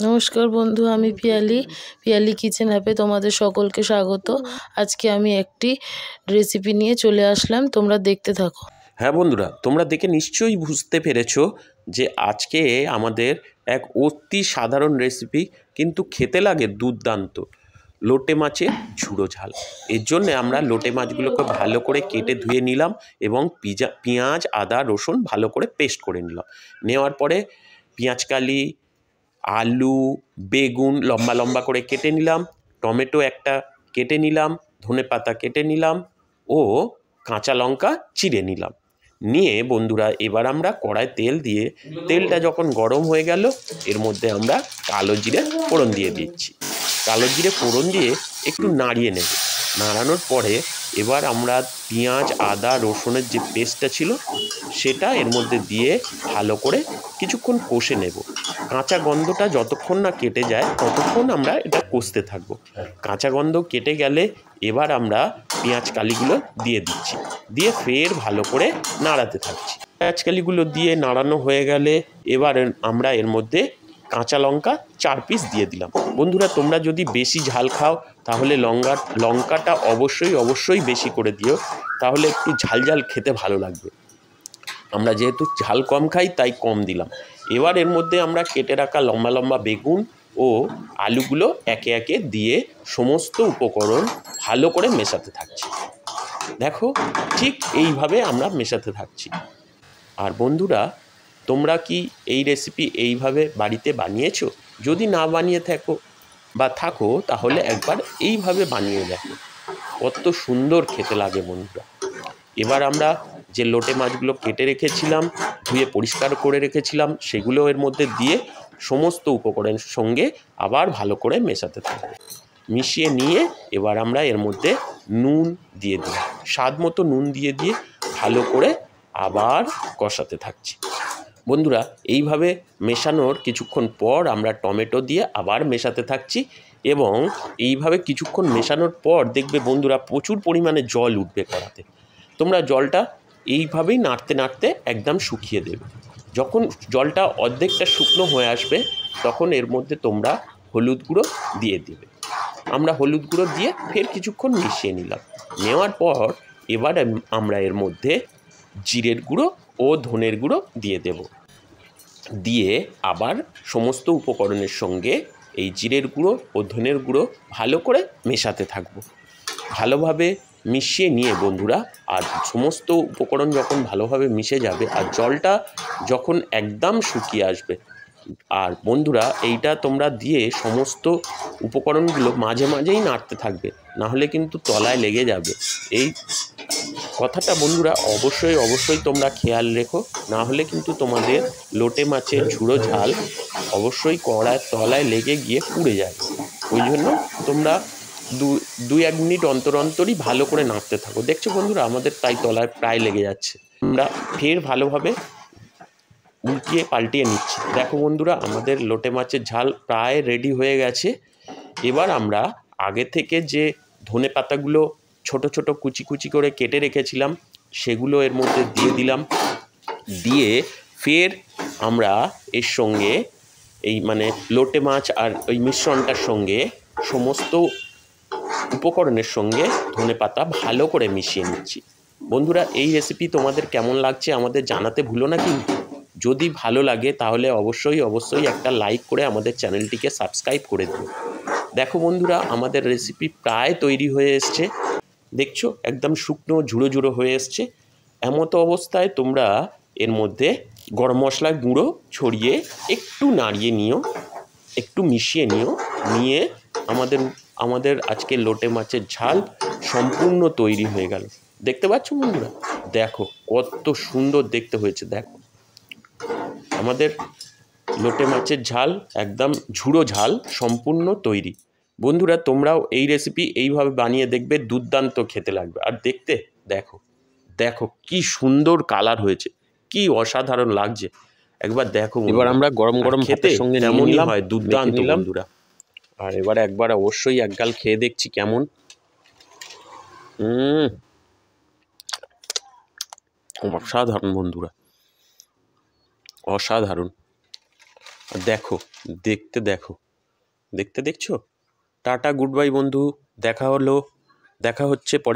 নমস্কার বন্ধু, আমি পিয়ালি কিচেন অ্যাপে তোমাদের সকলকে স্বাগত। আজকে আমি একটি রেসিপি নিয়ে চলে আসলাম, তোমরা দেখতে থাকো। হ্যাঁ বন্ধুরা, তোমরা দেখে নিশ্চয়ই বুঝতে পেরেছো যে আজকে আমাদের এক অতি সাধারণ রেসিপি, কিন্তু খেতে লাগে দুর্দান্ত, লোটে মাছের ঝুড়ো ঝাল। এর জন্যে আমরা লোটে মাছগুলোকে ভালো করে কেটে ধুয়ে নিলাম এবং পেঁয়াজ, আদা, রসুন ভালো করে পেস্ট করে নিলাম। নেওয়ার পরে পেঁয়াজকালি, আলু, বেগুন লম্বা লম্বা করে কেটে নিলাম, টমেটো একটা কেটে নিলাম, ধনেপাতা কেটে নিলাম ও কাঁচা লঙ্কা চিড়ে নিলাম। নিয়ে বন্ধুরা এবার আমরা কড়ায় তেল দিয়ে, তেলটা যখন গরম হয়ে গেল এর মধ্যে আমরা কালো জিরে ফোড়ন দিয়ে দিচ্ছি। কালো জিরে ফোড়ন দিয়ে একটু নাড়িয়ে নেব। নাড়ানোর পরে এবার আমরা পেঁয়াজ, আদা, রসুনের যে পেস্টটা ছিল সেটা এর মধ্যে দিয়ে ভালো করে কিছুক্ষণ কষে নেব। কাঁচা গন্ধটা যতক্ষণ না কেটে যায় ততক্ষণ আমরা এটা কষতে থাকবো। কাঁচা গন্ধ কেটে গেলে এবার আমরা পেঁয়াজ কালিগুলো দিয়ে দিচ্ছি, দিয়ে ফের ভালো করে নাড়াতে থাকছি। পেঁয়াজ কালিগুলো দিয়ে নাড়ানো হয়ে গেলে এবার আমরা এর মধ্যে কাঁচা লঙ্কা 4 পিস দিয়ে দিলাম। বন্ধুরা তোমরা যদি বেশি ঝাল খাও তাহলে লঙ্কাটা অবশ্যই বেশি করে দিও, তাহলে একটু ঝাল ঝাল খেতে ভালো লাগবে। আমরা যেহেতু ঝাল কম খাই তাই কম দিলাম। এবার এর মধ্যে আমরা কেটে রাখা লম্বা লম্বা বেগুন ও আলুগুলো একে একে দিয়ে সমস্ত উপকরণ ভালো করে মেশাতে থাকছি। দেখো, ঠিক এইভাবে আমরা মেশাতে থাকছি। আর বন্ধুরা, তোমরা কি এই রেসিপি এইভাবে বাড়িতে বানিয়েছো? যদি না বানিয়ে থাকো তাহলে একবার এইভাবে বানিয়ে দেখো, কত সুন্দর খেতে লাগে বন্ধুরা। এবার আমরা যে লোটে মাছগুলো কেটে রেখেছিলাম, ধুয়ে পরিষ্কার করে রেখেছিলাম, সেগুলো এর মধ্যে দিয়ে সমস্ত উপকরণের সঙ্গে আবার ভালো করে মেশাতে থাকবো। মিশিয়ে নিয়ে এবার আমরা এর মধ্যে নুন দিয়ে দিই, স্বাদ মতো নুন দিয়ে ভালো করে আবার কষাতে থাকছি। বন্ধুরা এইভাবে মেশানোর কিছুক্ষণ পর আমরা টমেটো দিয়ে আবার মেশাতে থাকছি এবং এইভাবে কিছুক্ষণ মেশানোর পর দেখবে বন্ধুরা প্রচুর পরিমাণে জল উঠবে কড়াতে। তোমরা জলটা এইভাবেই নাড়তে নাড়তে একদম শুকিয়ে দেবে। যখন জলটা অর্ধেকটা শুকনো হয়ে আসবে তখন এর মধ্যে তোমরা হলুদ গুঁড়ো দিয়ে দেবে। আমরা হলুদ গুঁড়ো দিয়ে ফের কিছুক্ষণ মিশিয়ে নিলাম। নেওয়ার পর এবার আমরা এর মধ্যে জিরের গুঁড়ো ও ধনের গুঁড়ো দিয়ে দেব। দিয়ে আবার সমস্ত উপকরণের সঙ্গে এই জিরের গুঁড়ো ও ধনের গুঁড়ো ভালো করে মেশাতে থাকবো। ভালোভাবে মিশিয়ে নিয়ে বন্ধুরা, আর সমস্ত উপকরণ যখন ভালোভাবে মিশে যাবে আর জলটা যখন একদম শুকিয়ে আসবে, আর বন্ধুরা এইটা তোমরা দিয়ে সমস্ত উপকরণগুলো মাঝে মাঝেই নাড়তে থাকবে, না হলে কিন্তু তলায় লেগে যাবে। এই কথাটা বন্ধুরা অবশ্যই তোমরা খেয়াল রেখো, না হলে কিন্তু তোমাদের লোটে মাছের ঝুড়ো ঝাল অবশ্যই কড়ার তলায় লেগে গিয়ে পুড়ে যায়। ওই জন্য তোমরা 2-1 মিনিট অন্তরই ভালো করে নাড়তে থাকো। দেখছো বন্ধুরা আমাদের তাই তলায় প্রায় লেগে যাচ্ছে। আমরা ফের ভালোভাবে উল্টিয়ে পাল্টিয়ে নিচ্ছি। দেখো বন্ধুরা আমাদের লোটে মাছের ঝাল প্রায় রেডি হয়ে গেছে। এবার আমরা আগে থেকে যে ধনে পাতাগুলো ছোট ছোট কুচি করে কেটে রেখেছিলাম সেগুলো এর মধ্যে দিয়ে দিলাম। দিয়ে ফের আমরা এর সঙ্গে এই লোটে মাছ আর ওই মিশ্রণটার সঙ্গে সমস্ত উপকরণের সঙ্গে ধনে পাতা ভালো করে মিশিয়ে নিচ্ছি। বন্ধুরা এই রেসিপি তোমাদের কেমন লাগছে আমাদের জানাতে ভুলো না কিন্তু। যদি ভালো লাগে তাহলে অবশ্যই একটা লাইক করে আমাদের চ্যানেলটিকে সাবস্ক্রাইব করে দিও। দেখো বন্ধুরা আমাদের রেসিপি প্রায় তৈরি হয়ে এসছে। দেখছো একদম শুকনো ঝুড়ো হয়ে এসছে। এমতো অবস্থায় তোমরা এর মধ্যে গরম মশলার গুঁড়ো ছড়িয়ে একটু নাড়িয়ে নিও, একটু মিশিয়ে নিয়ে আমাদের আজকে লোটে মাছের ঝাল সম্পূর্ণ তৈরি হয়ে গেল। দেখতে পাচ্ছ বন্ধুরা, দেখো কত সুন্দর দেখতে হয়েছে। দেখো আমাদের লোটে মাছের ঝাল একদম ঝুড়ো ঝাল সম্পূর্ণ তৈরি। বন্ধুরা তোমরাও এই রেসিপি এইভাবে বানিয়ে দেখবে, দুর্দান্ত খেতে লাগবে। আর দেখতে দেখো কি সুন্দর কালার হয়েছে, কি অসাধারণ লাগছে একবার দেখো। এবার আমরা গরম ভাতের সঙ্গে তেমনই হয়, দুর্দান্ত বন্ধুরা। আর এবার একবার অবশ্যই একগাল খেয়ে দেখছি কেমন। অসাধারণ বন্ধুরা, অসাধারণ। দেখো, দেখো, দেখছো? টাটা, গুড বাই বন্ধু, দেখা হচ্ছে পরে।